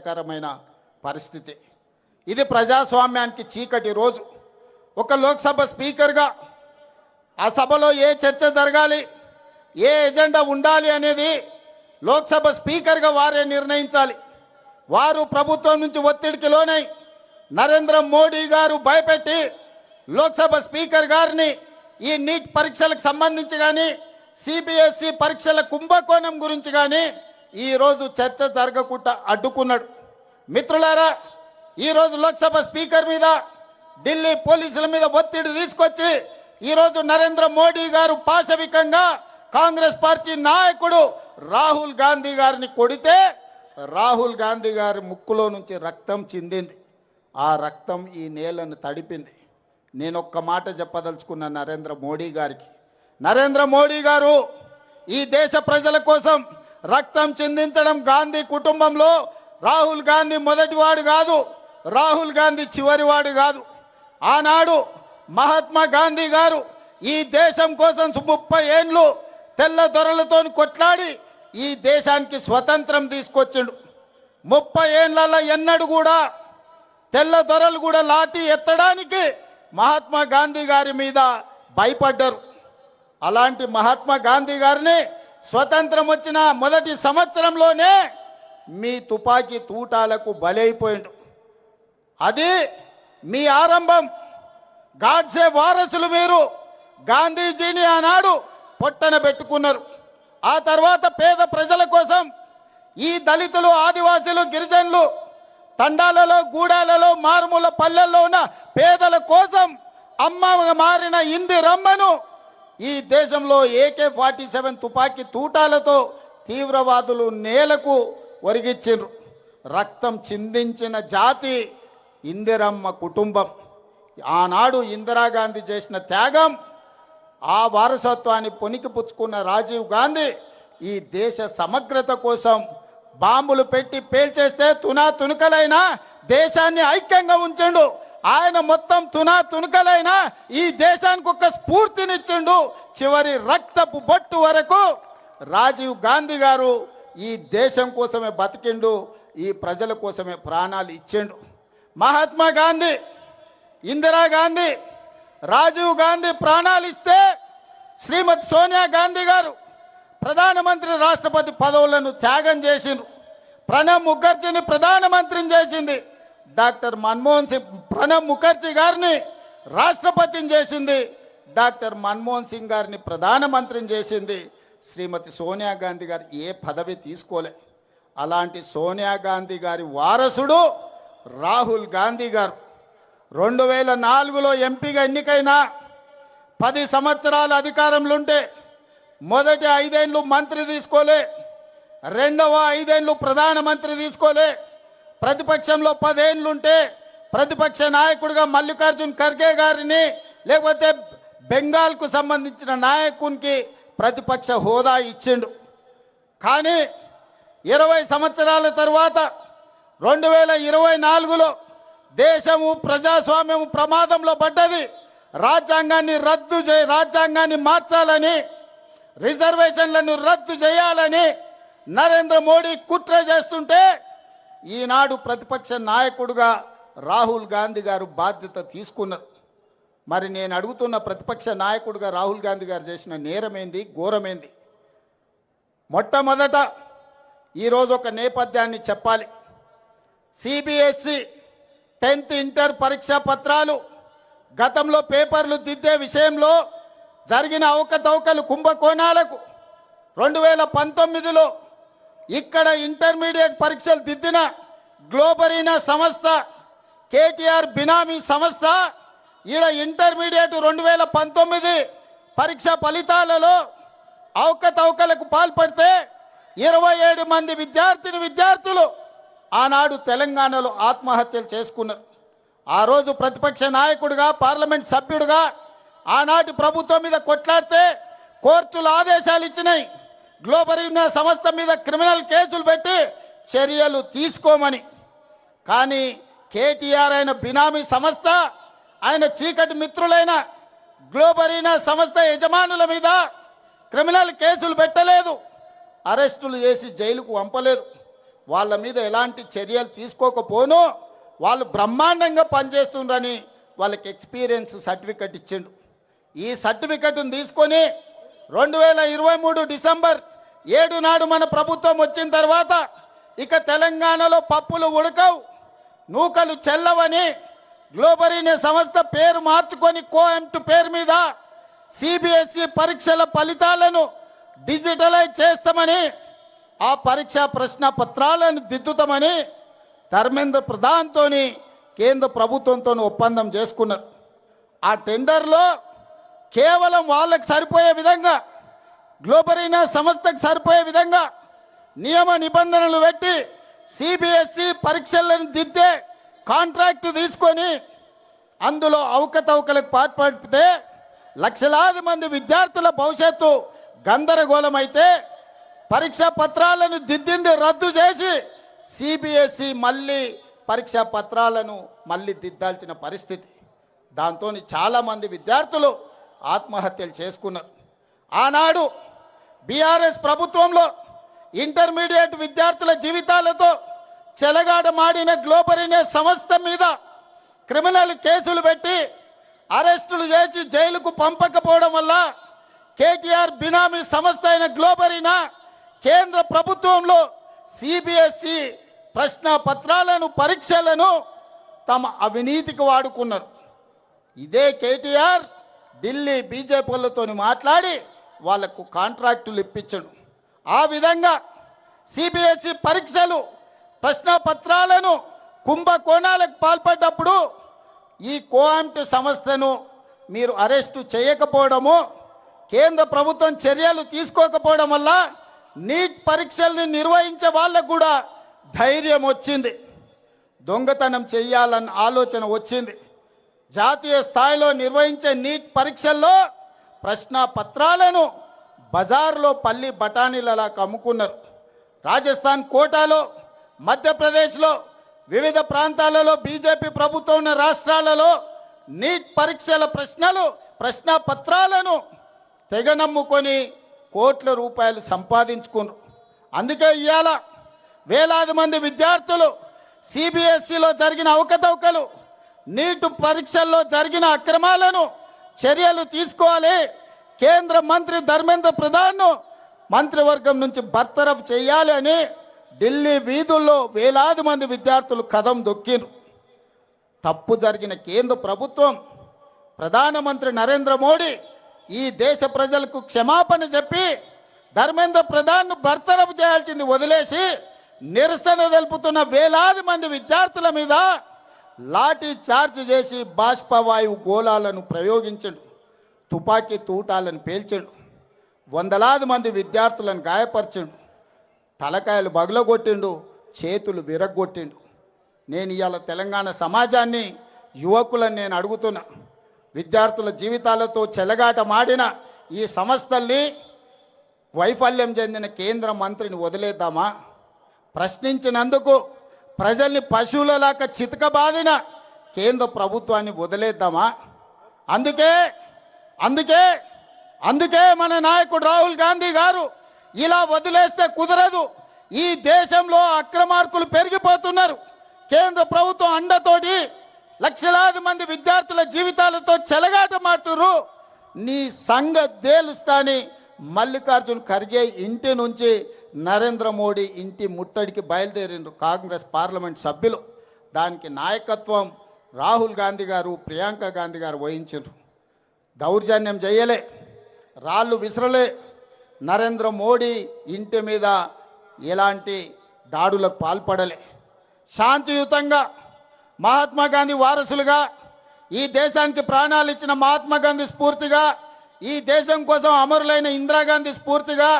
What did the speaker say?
బాధాకరమైన పరిస్థితి. ఇది ప్రజాస్వామ్యానికి చీకటి రోజు. ఒక లోక్సభ స్పీకర్గా ఆ సభలో ఏ చర్చ జరగాలి, ఏ ఎజెండా ఉండాలి అనేది లోక్సభ స్పీకర్గా వారే నిర్ణయించాలి. వారు ప్రభుత్వం నుంచి ఒత్తిడికి లోనై నరేంద్ర మోడీ గారు భయపెట్టి లోక్సభ స్పీకర్ గారిని ఈ నీట్ పరీక్షలకు సంబంధించి కానీ సిబిఎస్ఈ పరీక్షల కుంభకోణం గురించి కానీ ఈరోజు చర్చ జరగకుండా అడ్డుకున్నాడు. మిత్రులారా, ఈరోజు లోక్సభ స్పీకర్ మీద ఢిల్లీ పోలీసుల మీద ఒత్తిడి తీసుకొచ్చి ఈరోజు నరేంద్ర మోడీ గారు పాశవికంగా కాంగ్రెస్ పార్టీ నాయకుడు రాహుల్ గాంధీ గారిని కొడితే రాహుల్ గాంధీ గారి ముక్కులో నుంచి రక్తం చిందింది. ఆ రక్తం ఈ నేలను తడిపింది. నేను ఒక్క మాట చెప్పదలుచుకున్న నరేంద్ర మోడీ గారికి, నరేంద్ర మోడీ గారు ఈ దేశ ప్రజల కోసం రక్తం చిందించడం గాంధీ కుటుంబంలో రాహుల్ గాంధీ మొదటివాడు కాదు, రాహుల్ గాంధీ చివరివాడు కాదు. ఆనాడు మహాత్మా గాంధీ గారు ఈ దేశం కోసం 30 ఏళ్ళు తెల్ల దొరలతో కొట్లాడి ఈ దేశానికి స్వతంత్రం తీసుకొచ్చిండు. 30 ఏళ్లలో ఎన్నడూ కూడా తెల్ల దొరలు కూడా లాఠీ ఎత్తడానికి మహాత్మా గాంధీ గారి మీద భయపడ్డారు. అలాంటి మహాత్మా గాంధీ గారిని స్వతంత్రం వచ్చిన మొదటి సంవత్సరంలోనే మీ తుపాకీ తూటాలకు బలైపోయిండు. అది మీ ఆరంభం. గాడ్సే వారసులు మీరు. గాంధీజీని ఆనాడు పొట్టన పెట్టుకున్నారు. ఆ తర్వాత పేద ప్రజల కోసం ఈ దళితులు, ఆదివాసీలు, గిరిజనులు తండాలలో, గూడాలలో, మారుమూల పల్లెల్లో ఉన్న పేదల కోసం అమ్మగా మారిన ఇందిరమ్మను ఈ దేశంలో AK-47 తుపాకీ తూటాలతో తీవ్రవాదులు నేలకు ఒరిగిచ్చిండ్రు. రక్తం చిందించిన జాతి ఇందిరమ్మ కుటుంబం. ఆనాడు ఇందిరాగాంధీ చేసిన త్యాగం, ఆ వారసత్వాన్ని పుణికిపుచ్చుకున్న రాజీవ్ గాంధీ ఈ దేశ సమగ్రత కోసం బాంబులు పెట్టి పేల్చేస్తే తునకలైనా దేశాన్ని ఐక్యంగా ఉంచండు. ఆయన మొత్తం తునకలైనా ఈ దేశానికి ఒక స్ఫూర్తినిచ్చిండు. చివరి రక్తపు బొట్టు వరకు రాజీవ్ గాంధీ గారు ఈ దేశం కోసమే బతికిండు, ఈ ప్రజల కోసమే ప్రాణాలు ఇచ్చిండు. మహాత్మా గాంధీ, ఇందిరాగాంధీ, రాజీవ్ గాంధీ ప్రాణాలు ఇస్తే శ్రీమతి సోనియా గాంధీ గారు ప్రధానమంత్రి, రాష్ట్రపతి పదవులను త్యాగం చేసిండ్రు. ప్రణబ్ ముఖర్జీని ప్రధానమంత్రిని చేసింది డాక్టర్ మన్మోహన్ సింగ్. ప్రణబ్ ముఖర్జీ గారిని రాష్ట్రపతిని చేసింది డాక్టర్ మన్మోహన్ సింగ్ గారిని ప్రధానమంత్రిని చేసింది శ్రీమతి సోనియా గాంధీ గారు. ఏ పదవి తీసుకోలే. అలాంటి సోనియా గాంధీ గారి వారసుడు రాహుల్ గాంధీ గారు 2004లో ఎంపీగా ఎన్నికైనా 10 సంవత్సరాల అధికారంలో ఉంటే మొదటి 5 ఏళ్ళు మంత్రి తీసుకోలే, రెండవ 5 ఏళ్ళు ప్రధానమంత్రి తీసుకోలే. ప్రతిపక్షంలో 10 ఏళ్ళు ఉంటే ప్రతిపక్ష నాయకుడిగా మల్లికార్జున్ ఖర్గే గారిని, లేకపోతే బెంగాల్కు సంబంధించిన నాయకునికి ప్రతిపక్ష హోదా ఇచ్చిండు. కానీ 20 సంవత్సరాల తర్వాత 2024లో దేశము, ప్రజాస్వామ్యము ప్రమాదంలో పడ్డది. రాజ్యాంగాన్ని మార్చాలని, రిజర్వేషన్లను రద్దు చేయాలని నరేంద్ర మోడీ కుట్ర చేస్తుంటే ఈనాడు ప్రతిపక్ష నాయకుడుగా రాహుల్ గాంధీ గారు బాధ్యత తీసుకున్నారు. మరి నేను అడుగుతున్న, ప్రతిపక్ష నాయకుడిగా రాహుల్ గాంధీ గారు చేసిన నేరమేంది, ఘోరమేంది? మొట్టమొదట ఈరోజు ఒక నేపథ్యాన్ని చెప్పాలి. సిబిఎస్ఈ 10th ఇంటర్ పరీక్షా పత్రాలు గతంలో పేపర్లు దిద్దే విషయంలో జరిగిన అవకతవకలు, కుంభకోణాలకు 2019లో ఇక్కడ ఇంటర్మీడియట్ పరీక్షలు దిద్దిన గ్లోబరీనా సంస్థ, కేటీఆర్ బినామీ సంస్థ ఈడ ఇంటర్మీడియట్ 2019 పరీక్ష ఫలితాలలో అవకతవకలకు పాల్పడితే 27 మంది విద్యార్థులు ఆనాడు తెలంగాణలో ఆత్మహత్యలు చేసుకున్నారు. ఆ రోజు ప్రతిపక్ష నాయకుడిగా, పార్లమెంట్ సభ్యుడిగా ఆనాటి ప్రభుత్వం మీద కొట్లాడితే కోర్టులు ఆదేశాలు ఇచ్చినాయి గ్లోబరీనా సంస్థ మీద క్రిమినల్ కేసులు పెట్టి చర్యలు తీసుకోమని. కానీ కేటీఆర్ అయిన బినామీ సంస్థ, ఆయన చీకటి మిత్రులైన గ్లోబరీనా సంస్థ యజమానుల మీద క్రిమినల్ కేసులు పెట్టలేదు, అరెస్టులు చేసి జైలుకు పంపలేదు. వాళ్ళ మీద ఎలాంటి చర్యలు తీసుకోకపోను వాళ్ళు బ్రహ్మాండంగా పనిచేస్తుండ్రని వాళ్ళకి ఎక్స్పీరియన్స్ సర్టిఫికెట్ ఇచ్చిండు. ఈ సర్టిఫికెట్ను తీసుకొని 2023 డిసెంబర్ 7 నాడు మన ప్రభుత్వం వచ్చిన తర్వాత ఇక తెలంగాణలో పప్పులు ఉడకవు, నూకలు చెల్లవని గ్లోబల్ అనే సంస్థ పేరు మార్చుకొని కోఎంటు పేరు మీద సిబిఎస్ఈ పరీక్షల ఫలితాలను డిజిటలైజ్ చేస్తామని, ఆ పరీక్షా ప్రశ్న పత్రాలను దిద్దుతామని ధర్మేంద్ర ప్రధాన్తో కేంద్ర ప్రభుత్వంతో ఒప్పందం చేసుకున్నారు. ఆ టెండర్లో కేవలం వాళ్ళకు సరిపోయే విధంగా గ్లోబల్ సంస్థకు సరిపోయే విధంగా నియమ నిబంధనలు పెట్టి సిబిఎస్ఈ పరీక్షలను దిద్దే కాంట్రాక్టు తీసుకొని అందులో అవకతవకలకు పాల్పడితే లక్షలాది మంది విద్యార్థుల భవిష్యత్తు గందరగోళమైతే పరీక్షా పత్రాలను దిద్దింది రద్దు చేసి సిబిఎస్ఈ మళ్ళీ పరీక్షా పత్రాలను మళ్ళీ దిద్దాల్సిన పరిస్థితి. దాంతో చాలామంది విద్యార్థులు ఆత్మహత్యలు చేసుకున్నారు. ఆనాడు బీఆర్ఎస్ ప్రభుత్వంలో ఇంటర్మీడియట్ విద్యార్థుల జీవితాలతో చెలగాటమాడిన గ్లోబల్ అనే సంస్థ మీద క్రిమినల్ కేసులు పెట్టి అరెస్టులు చేసి జైలుకు పంపకపోవడం వల్ల కేటీఆర్ బినామీ సంస్థ అయిన గ్లోబల్ కేంద్ర ప్రభుత్వంలో సిబిఎస్ఈ ప్రశ్న పత్రాలను పరీక్షలను తమ అవినీతికి వాడుకున్నారు. ఇదే కేటీఆర్ ఢిల్లీ బీజేపీలతో మాట్లాడి వాళ్లకు కాంట్రాక్టులు ఇప్పించడు. ఆ విధంగా సిబిఎస్ఈ పరీక్షలు ప్రశ్న పత్రాలను కుంభకోణాలకు పాల్పడ్డప్పుడు ఈ కోఆంట్ సంస్థను మీరు అరెస్టు చేయకపోవడము, కేంద్ర ప్రభుత్వం చర్యలు తీసుకోకపోవడం వల్ల నీట్ పరీక్షల్ని నిర్వహించే వాళ్ళకు కూడా ధైర్యం వచ్చింది, దొంగతనం చేయాలన్న ఆలోచన వచ్చింది. జాతీయ స్థాయిలో నిర్వహించే నీట్ పరీక్షల్లో ప్రశ్న పత్రాలను బజార్లో పల్లి బఠానీలలా అమ్ముకున్నారు. రాజస్థాన్ కోటాలో, మధ్యప్రదేశ్లో, వివిధ ప్రాంతాలలో బీజేపీ ప్రభుత్వం ఉన్న రాష్ట్రాలలో నీట్ పరీక్షల ప్రశ్న పత్రాలను తెగనమ్ముకొని కోట్ల రూపాయలు సంపాదించుకున్నారు. అందుకే ఇవాళ వేలాది మంది విద్యార్థులు సిబిఎస్ఈలో జరిగిన అవకతవకలు, నీట్ పరీక్షల్లో జరిగిన అక్రమాలను చర్యలు తీసుకోవాలి, కేంద్ర మంత్రి ధర్మేంద్ర ప్రధాన్ను మంత్రివర్గం నుంచి బర్తరఫ్ చేయాలి అని ఢిల్లీ వీధుల్లో వేలాది మంది విద్యార్థులు కదం దొక్కిరు. తప్పు జరిగిన కేంద్ర ప్రభుత్వం, ప్రధానమంత్రి నరేంద్ర మోడీ ఈ దేశ ప్రజలకు క్షమాపణ చెప్పి ధర్మేంద్ర ప్రధాన్ను బర్తరఫ్ చేయాల్సింది వదిలేసి నిరసన తెలుపుతున్న వేలాది మంది విద్యార్థుల మీద లాఠీ చార్జ్ చేసి బాష్పవాయువు గోళాలను ప్రయోగించడు, తుపాకీ తూటాలను పేల్చాడు, వందలాది మంది విద్యార్థులను గాయపరిచాడు, తలకాయలు బగలగొట్టిండు, చేతులు విరగ్గొట్టిండు. నేను ఇవాళ తెలంగాణ సమాజాన్ని, యువకులను నేను అడుగుతున్నా, విద్యార్థుల జీవితాలతో చెలగాటమాడిన ఈ సంస్థల్ని వైఫల్యం చెందిన కేంద్ర మంత్రిని వదిలేద్దామా? ప్రశ్నించినందుకు ప్రజల్ని పశువులలాగా చితకబాదిన కేంద్ర ప్రభుత్వాన్ని వదిలేద్దామా? అందుకే మన నాయకుడు రాహుల్ గాంధీ గారు ఇలా వదిలేస్తే కుదరదు. ఈ దేశంలో అక్రమార్కులు పెరిగిపోతున్నారు. కేంద్ర ప్రభుత్వం అండతోటి లక్షలాది మంది విద్యార్థుల జీవితాలతో చెలగాటమాడుతున్నారు. నీ సంగతి తేలుస్తాని మల్లికార్జున్ ఖర్గే ఇంటి నుంచి నరేంద్ర మోడీ ఇంటి ముట్టడికి బయలుదేరిండ్రు కాంగ్రెస్ పార్లమెంట్ సభ్యులు. దానికి నాయకత్వం రాహుల్ గాంధీ గారు, ప్రియాంక గాంధీ గారు వహించారు. దౌర్జన్యం చేయలే, రాళ్ళు విసరలే, నరేంద్ర మోడీ ఇంటి మీద ఎలాంటి దాడులకు పాల్పడలే. శాంతియుతంగా మహాత్మా గాంధీ వారసులుగా, ఈ దేశానికి ప్రాణాలు ఇచ్చిన మహాత్మా గాంధీ స్ఫూర్తిగా, ఈ దేశం కోసం అమరులైన ఇందిరాగాంధీ స్ఫూర్తిగా